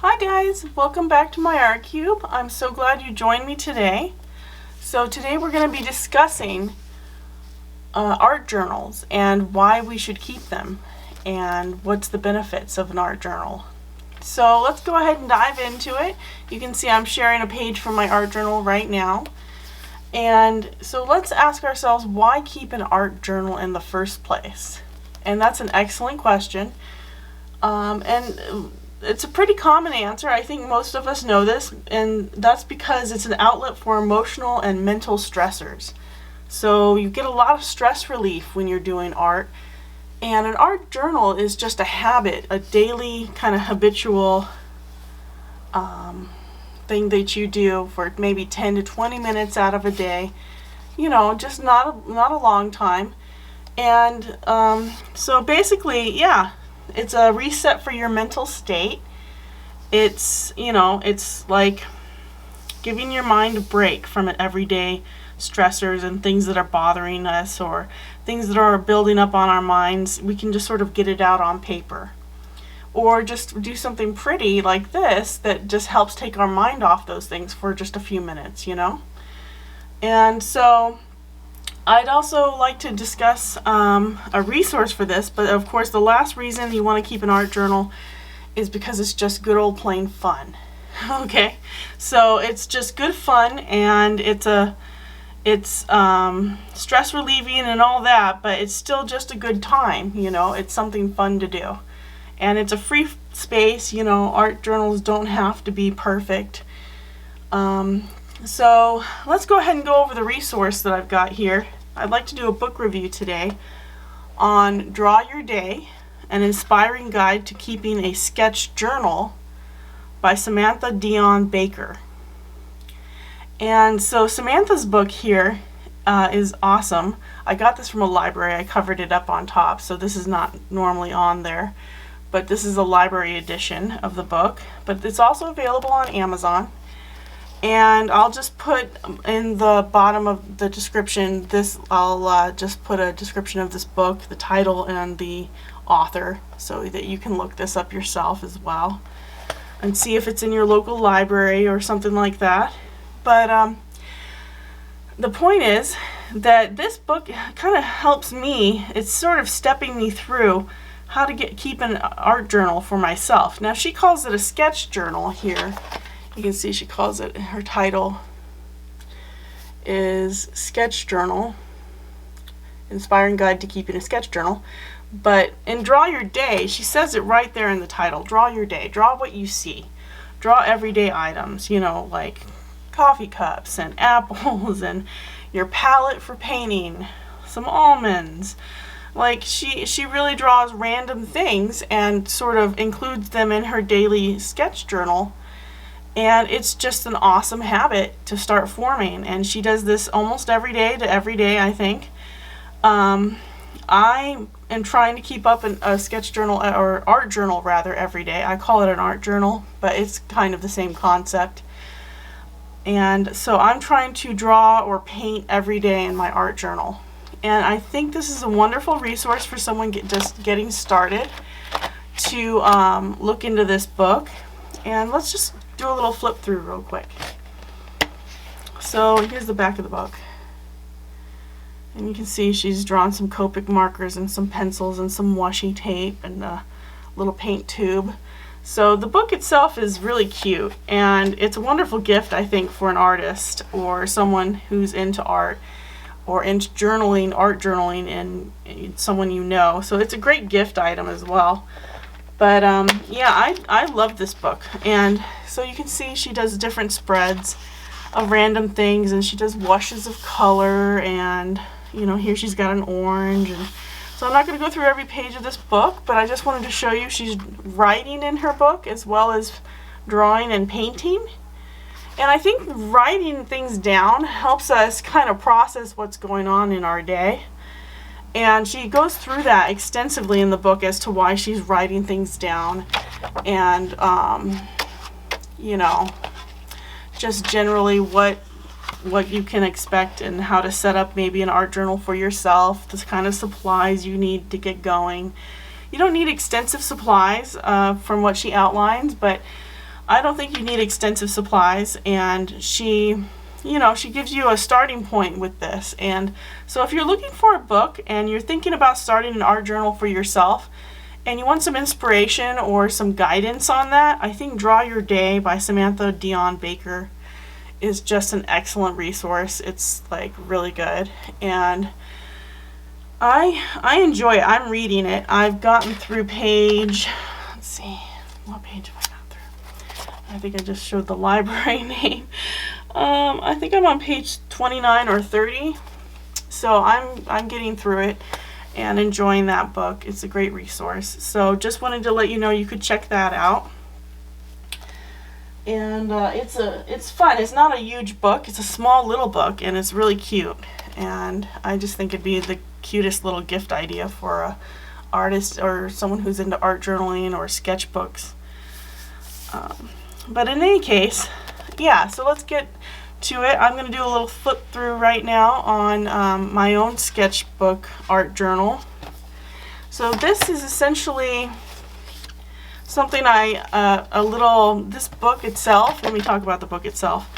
Hi guys, welcome back to MyArtCube. I'm so glad you joined me today. So today we're going to be discussing art journals and why we should keep them and what's the benefits of an art journal. So let's go ahead and dive into it. You can see I'm sharing a page from my art journal right now. And so let's ask ourselves, why keep an art journal in the first place? And that's an excellent question. And it's a pretty common answer. I think most of us know this, and that's because it's an outlet for emotional and mental stressors. So you get a lot of stress relief when you're doing art, and an art journal is just a habit, a daily kind of habitual thing that you do for maybe 10 to 20 minutes out of a day. You know, just not a long time. And so basically, yeah, it's a reset for your mental state. It's, you know, it's like giving your mind a break from everyday stressors and things that are bothering us or things that are building up on our minds. We can just sort of get it out on paper. Or just do something pretty like this that just helps take our mind off those things for just a few minutes, you know? And so I'd also like to discuss a resource for this, but of course the last reason you want to keep an art journal is because it's just good old plain fun. Okay, so it's just good fun, and it's stress relieving and all that, but it's still just a good time, you know. It's something fun to do, and it's a free space. You know, art journals don't have to be perfect. So let's go ahead and go over the resource that I've got here. I'd like to do a book review today on Draw Your Day, an inspiring guide to keeping a sketch journal by Samantha Dion Baker. And so Samantha's book here is awesome. I got this from a library. I covered it up on top, so this is not normally on there, but this is a library edition of the book. But it's also available on Amazon. And I'll just put in the bottom of the description I'll just put a description of this book, the title and the author, so that you can look this up yourself as well and see if it's in your local library or something like that. But the point is that this book kind of helps me. It's sort of stepping me through how to keep an art journal for myself. Now she calls it a sketch journal here. You can see she calls it, her title is Sketch Journal, Inspiring Guide to Keeping a Sketch Journal. But in Draw Your Day, she says it right there in the title. Draw your day. Draw what you see. Draw everyday items, you know, like coffee cups and apples and your palette for painting, some almonds. Like she really draws random things and sort of includes them in her daily sketch journal. And it's just an awesome habit to start forming. And she does this almost every day to every day, I think. I am trying to keep up a sketch journal, or art journal rather, every day. I call it an art journal, but it's kind of the same concept. And so I'm trying to draw or paint every day in my art journal. And I think this is a wonderful resource for someone just getting started to look into this book. And let's just do a little flip through real quick. So here's the back of the book. And you can see she's drawn some Copic markers and some pencils and some washi tape and a little paint tube. So the book itself is really cute, and it's a wonderful gift, I think, for an artist or someone who's into art or into journaling, art journaling, and someone you know. So it's a great gift item as well. But yeah, I love this book. And so you can see she does different spreads of random things, and she does washes of color, and you know, here she's got an orange. And so I'm not going to go through every page of this book, but I just wanted to show you she's writing in her book as well as drawing and painting. And I think writing things down helps us kind of process what's going on in our day. And she goes through that extensively in the book as to why she's writing things down, and you know, just generally what you can expect and how to set up maybe an art journal for yourself, the kind of supplies you need to get going. You don't need extensive supplies from what she outlines, but I don't think you need extensive supplies, and she, you know, she gives you a starting point with this. And so if you're looking for a book and you're thinking about starting an art journal for yourself and you want some inspiration or some guidance on that, I think Draw Your Day by Samantha Dion Baker is just an excellent resource. It's like really good, and I enjoy it. I'm reading it. I've gotten through page, let's see, what page have I got through? I think I just showed the library name. I think I'm on page 29 or 30. So I'm getting through it and enjoying that book. It's a great resource. So just wanted to let you know you could check that out. And it's fun. It's not a huge book. It's a small little book, and it's really cute. And I just think it'd be the cutest little gift idea for a artist or someone who's into art journaling or sketchbooks. But in any case, yeah, so let's get to it. I'm going to do a little flip through right now on my own sketchbook art journal. So this is essentially something this book itself, let me talk about the book itself.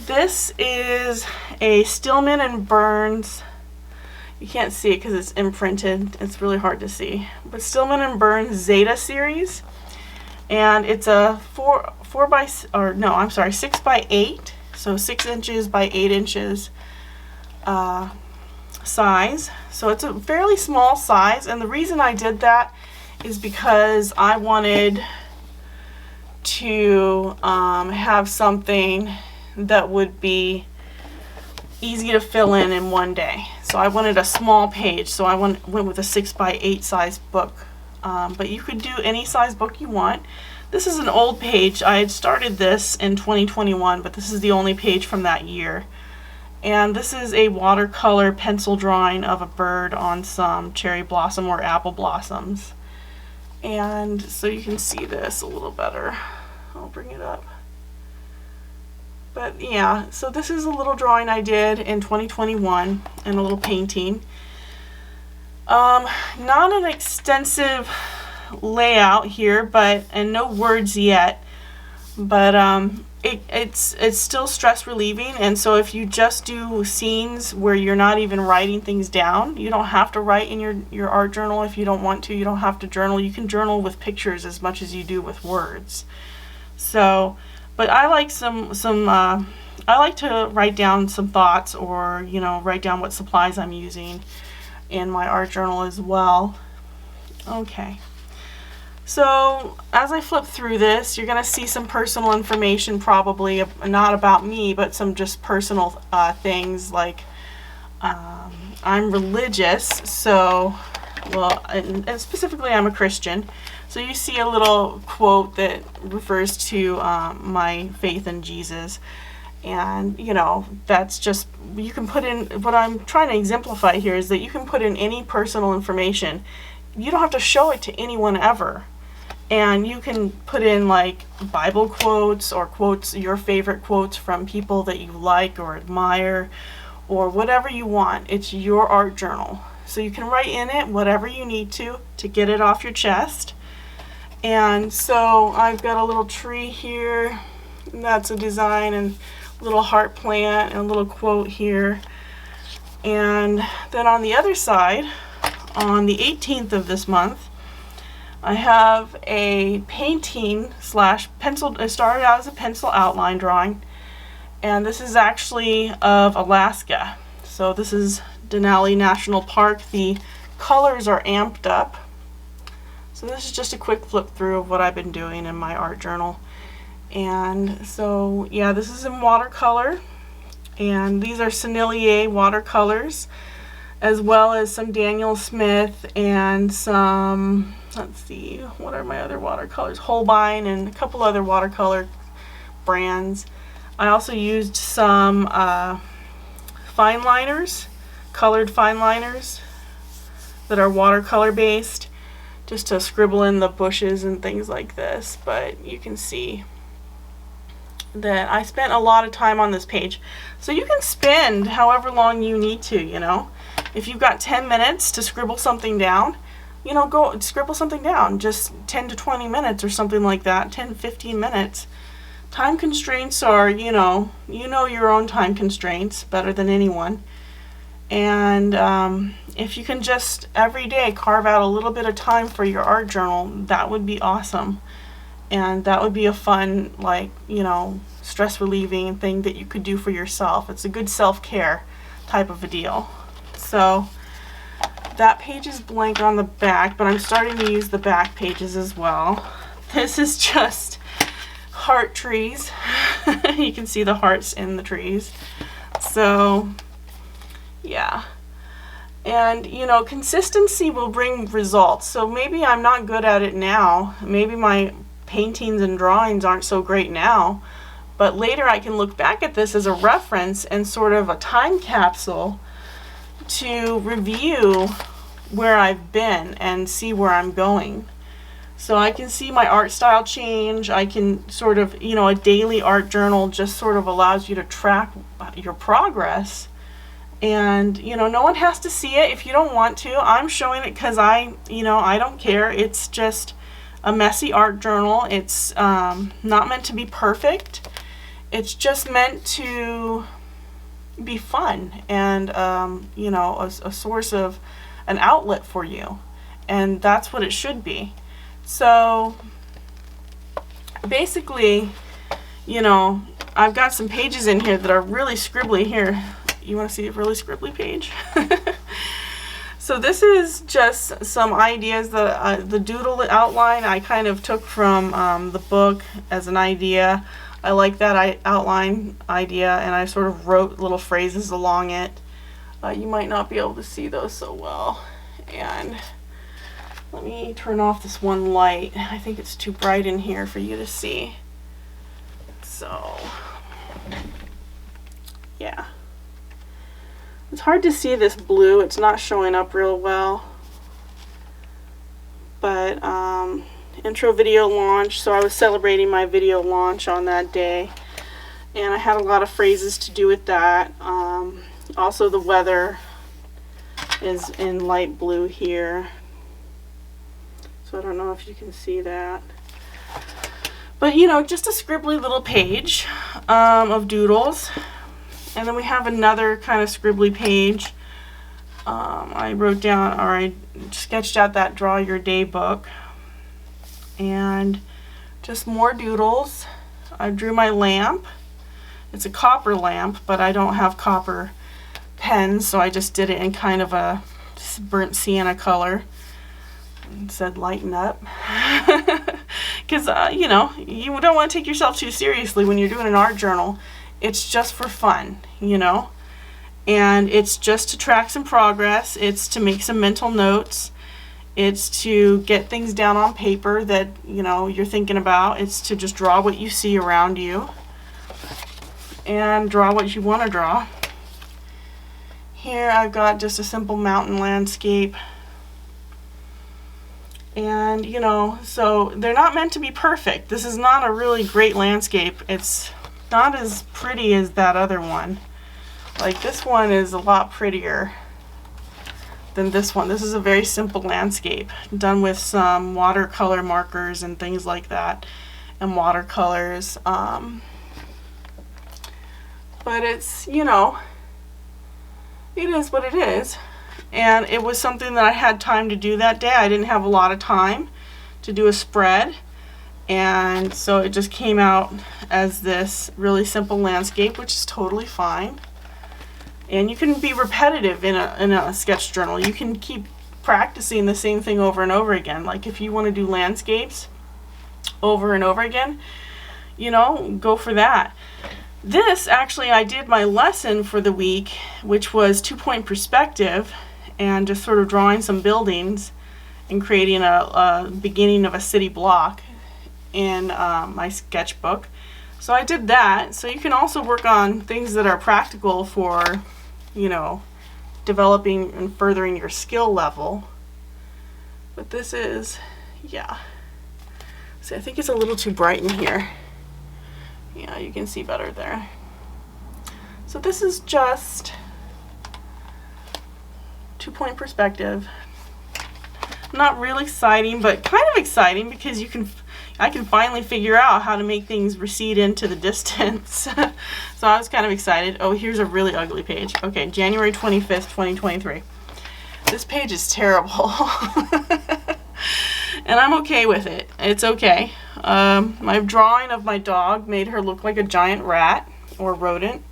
This is a Stillman and Burns, you can't see it because it's imprinted, it's really hard to see, but Stillman and Burns Zeta series, and it's a 6 by 8, so 6 inches by 8 inches size. So it's a fairly small size, and the reason I did that is because I wanted to have something that would be easy to fill in one day. So I wanted a small page, so I went with a 6 by 8 size book. But you could do any size book you want. This is an old page. I had started this in 2021, but this is the only page from that year. And this is a watercolor pencil drawing of a bird on some cherry blossom or apple blossoms. And so you can see this a little better. I'll bring it up. But yeah, so this is a little drawing I did in 2021 and a little painting. Not an extensive layout here, and no words yet, but it's still stress relieving. And so if you just do scenes where you're not even writing things down, you don't have to write in your art journal if you don't want to. You don't have to journal. You can journal with pictures as much as you do with words. So, but I like I like to write down some thoughts, or write down what supplies I'm using in my art journal as well. Okay. So as I flip through this, you're going to see some personal information, probably not about me, but some just personal things, like I'm religious, so, well, and specifically I'm a Christian. So you see a little quote that refers to my faith in Jesus. And that's just, you can put in, what I'm trying to exemplify here is that you can put in any personal information. You don't have to show it to anyone ever. And you can put in like Bible quotes, or quotes, your favorite quotes from people that you like or admire, or whatever you want. It's your art journal. So you can write in it whatever you need to get it off your chest. And so I've got a little tree here, and that's a design, and a little heart plant, and a little quote here. And then on the other side, on the 18th of this month, I have a painting / pencil. It started out as a pencil outline drawing, and this is actually of Alaska. So this is Denali National Park. The colors are amped up. So this is just a quick flip through of what I've been doing in my art journal. And so yeah, this is in watercolor, and these are Sennelier watercolors, as well as some Daniel Smith and some, let's see, what are my other watercolors? Holbein and a couple other watercolor brands. I also used some fine liners, colored fine liners that are watercolor based, just to scribble in the bushes and things like this. But you can see that I spent a lot of time on this page. So you can spend however long you need to, If you've got 10 minutes to scribble something down, you know, go scribble something down, just 10 to 20 minutes or something like that, 10 15 minutes. Time constraints are, you know your own time constraints better than anyone. And if you can just every day carve out a little bit of time for your art journal, that would be awesome. And that would be a fun, like, you know, stress relieving thing that you could do for yourself. It's a good self-care type of a deal. So that page is blank on the back, but I'm starting to use the back pages as well. This is just heart trees. You can see the hearts in the trees. So yeah, and you know, consistency will bring results. So maybe I'm not good at it now, maybe my paintings and drawings aren't so great now, but later I can look back at this as a reference and sort of a time capsule to review where I've been and see where I'm going. So I can see my art style change. I can sort of, you know, a daily art journal just sort of allows you to track your progress. And, you know, no one has to see it if you don't want to. I'm showing it because I don't care. It's just a messy art journal. It's not meant to be perfect. It's just meant to be fun and, you know, a source of an outlet for you. And that's what it should be. So basically, you know, I've got some pages in here that are really scribbly. Here, you want to see a really scribbly page? So this is just some ideas that the doodle outline I kind of took from the book as an idea. I like that outline idea, and I sort of wrote little phrases along it. You might not be able to see those so well. And let me turn off this one light. I think it's too bright in here for you to see. So, yeah. It's hard to see this blue. It's not showing up real well. But, intro video launch. So I was celebrating my video launch on that day. And I had a lot of phrases to do with that. Also the weather is in light blue here. So I don't know if you can see that. But, you know, just a scribbly little page of doodles. And then we have another kind of scribbly page. I wrote down, or I sketched out that Draw Your Day book. And just more doodles. I drew my lamp. It's a copper lamp, but I don't have copper pens, so I just did it in kind of a burnt sienna color. And said lighten up. Because, you know, you don't want to take yourself too seriously when you're doing an art journal. It's just for fun, you know. And it's just to track some progress. It's to make some mental notes. It's to get things down on paper that, you know, you're thinking about. It's to just draw what you see around you. And draw what you want to draw. Here I've got just a simple mountain landscape. And, you know, so they're not meant to be perfect. This is not a really great landscape. It's not as pretty as that other one. Like, this one is a lot prettier than this one. This is a very simple landscape done with some watercolor markers and things like that, and watercolors. But it's, you know, it is what it is. And it was something that I had time to do that day. I didn't have a lot of time to do a spread. And so it just came out as this really simple landscape, which is totally fine. And you can be repetitive in a sketch journal. You can keep practicing the same thing over and over again. Like if you want to do landscapes over and over again, you know, go for that. This, actually, I did my lesson for the week, which was 2-point perspective, and just sort of drawing some buildings and creating a beginning of a city block in my sketchbook. So I did that. So you can also work on things that are practical for, you know, developing and furthering your skill level. But this is, yeah. See, I think it's a little too bright in here. Yeah, you can see better there. So this is just 2-point perspective. not real exciting, but kind of exciting because I can finally figure out how to make things recede into the distance. So I was kind of excited. Oh, here's a really ugly page. Okay, January 25th, 2023. This page is terrible. And I'm okay with it. It's okay. My drawing of my dog made her look like a giant rat or rodent.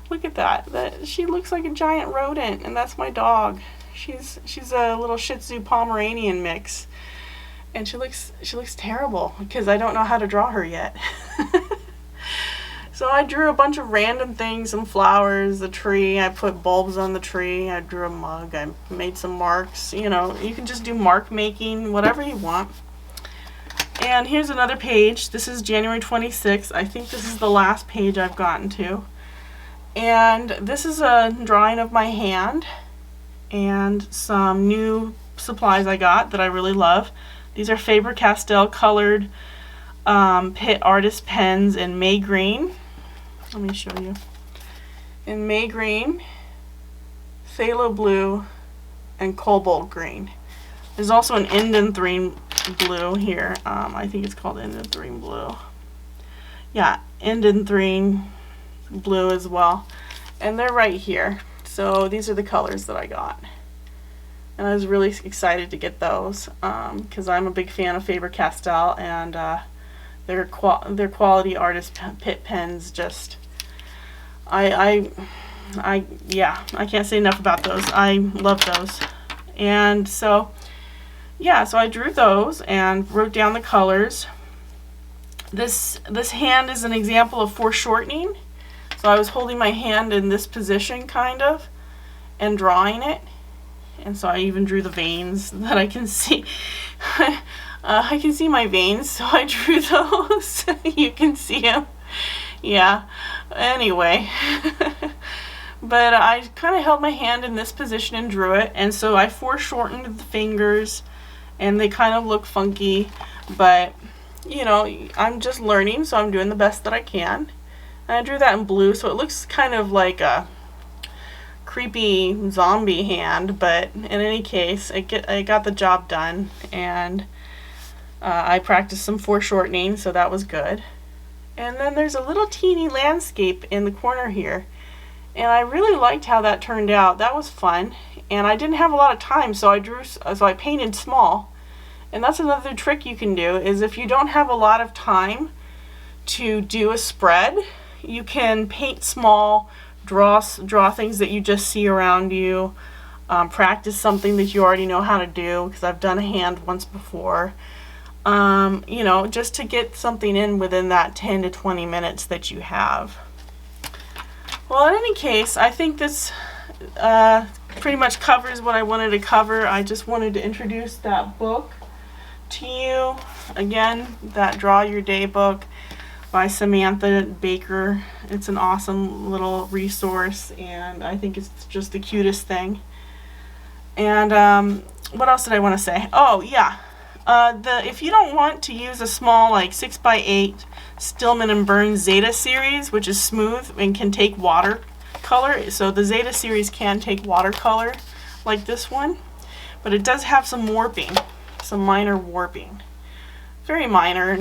Look at that. She looks like a giant rodent, and that's my dog. She's a little Shih Tzu Pomeranian mix, and she looks terrible because I don't know how to draw her yet. So I drew a bunch of random things, some flowers, the tree. I put bulbs on the tree. I drew a mug. I made some marks. You know, you can just do mark making, whatever you want. And here's another page. This is January 26th. I think this is the last page I've gotten to. And this is a drawing of my hand and some new supplies I got that I really love. These are Faber-Castell colored Pitt Artist pens in May Green. Let me show you. In May Green, Phthalo Blue, and Cobalt Green. There's also an Indanthrene Blue here. I think it's called Indanthrene Blue. Yeah, Indanthrene Blue as well. And they're right here. So these are the colors that I got. And I was really excited to get those because I'm a big fan of Faber-Castell, and their quality artist Pitt pens just I can't say enough about those. I love those. And so yeah, so I drew those and wrote down the colors. This hand is an example of foreshortening. So I was holding my hand in this position kind of and drawing it. And so I even drew the veins that I can see. I can see my veins, so I drew those. You can see them. Yeah. Anyway. But I kind of held my hand in this position and drew it. And so I foreshortened the fingers, and they kind of look funky. But, you know, I'm just learning, so I'm doing the best that I can. And I drew that in blue, so it looks kind of like a creepy zombie hand, but in any case, I got the job done, and I practiced some foreshortening, so that was good. And then there's a little teeny landscape in the corner here, and I really liked how that turned out. That was fun, and I didn't have a lot of time, so I painted small. And that's another trick you can do, is if you don't have a lot of time to do a spread, you can paint small, draw things that you just see around you, practice something that you already know how to do, because I've done a hand once before. You know, just to get something in within that 10 to 20 minutes that you have. Well, in any case, I think this pretty much covers what I wanted to cover. I just wanted to introduce that book to you. Again, that Draw Your Day book by Samantha Baker. It's an awesome little resource, and I think it's just the cutest thing. And what else did I want to say? Oh, yeah. If you don't want to use a small, like 6x8 Stillman and Burns Zeta series, which is smooth and can take watercolor, so the Zeta series can take watercolor like this one, but it does have some warping, some minor warping. Very minor,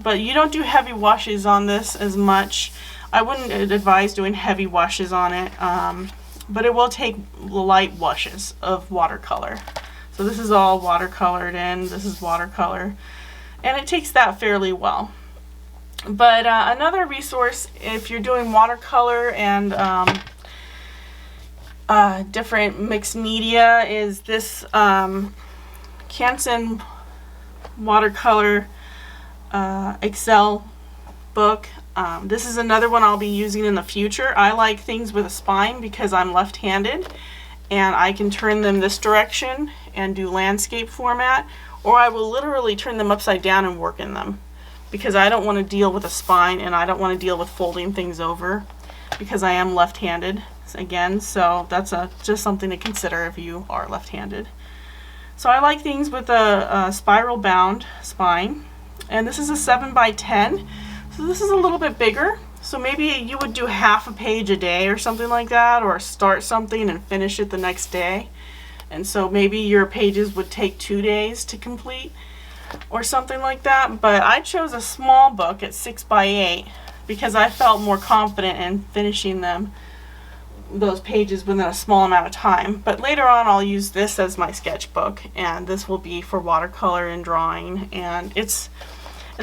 but you don't do heavy washes on this as much. I wouldn't advise doing heavy washes on it, but it will take light washes of watercolor. So this is all watercolored in, this is watercolor, and it takes that fairly well. But another resource, if you're doing watercolor and different mixed media, is this Canson watercolor Excel book. This is another one I'll be using in the future. I like things with a spine because I'm left-handed, and I can turn them this direction and do landscape format, or I will literally turn them upside down and work in them, because I don't want to deal with a spine, and I don't want to deal with folding things over, because I am left-handed again. So that's just something to consider if you are left-handed. So I like things with a spiral bound spine, and this is a 7x10, so this is a little bit bigger. So maybe you would do half a page a day or something like that, or start something and finish it the next day. and so maybe your pages would take 2 days to complete or something like that. But I chose a small book at 6x8 because I felt more confident in finishing those pages within a small amount of time. But later on I'll use this as my sketchbook, and this will be for watercolor and drawing, and it's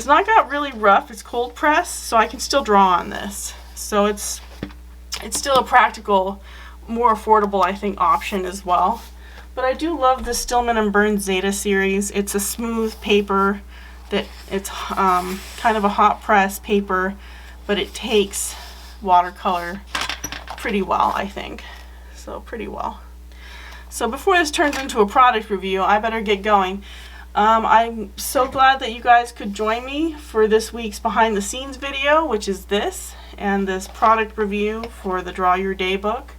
not got really rough. It's cold pressed, so I can still draw on this. So it's still a practical, more affordable, I think, option as well. But I do love the Stillman and Burns Zeta series. It's a smooth paper that it's kind of a hot press paper, but it takes watercolor pretty well, I think. So pretty well. So before this turns into a product review, I better get going. I'm so glad that you guys could join me for this week's behind the scenes video, which is this, and this product review for the Draw Your Day book.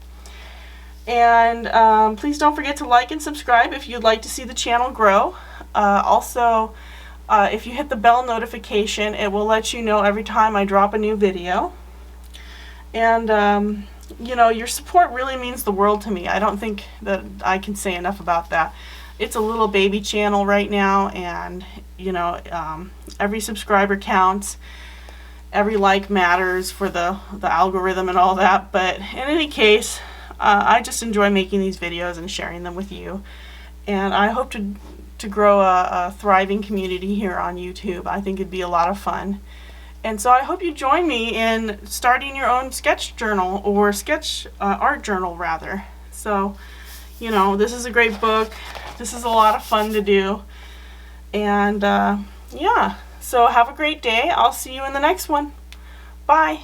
And please don't forget to like and subscribe if you'd like to see the channel grow. Also, if you hit the bell notification, it will let you know every time I drop a new video. And you know, your support really means the world to me. I don't think that I can say enough about that. It's a little baby channel right now, and you know, every subscriber counts. Every like matters for the algorithm and all that. But in any case, I just enjoy making these videos and sharing them with you, and I hope to grow a thriving community here on YouTube. I think it'd be a lot of fun, and so I hope you join me in starting your own sketch journal, or sketch art journal rather. So, you know, this is a great book. This is a lot of fun to do, and yeah, so have a great day. I'll see you in the next one. Bye.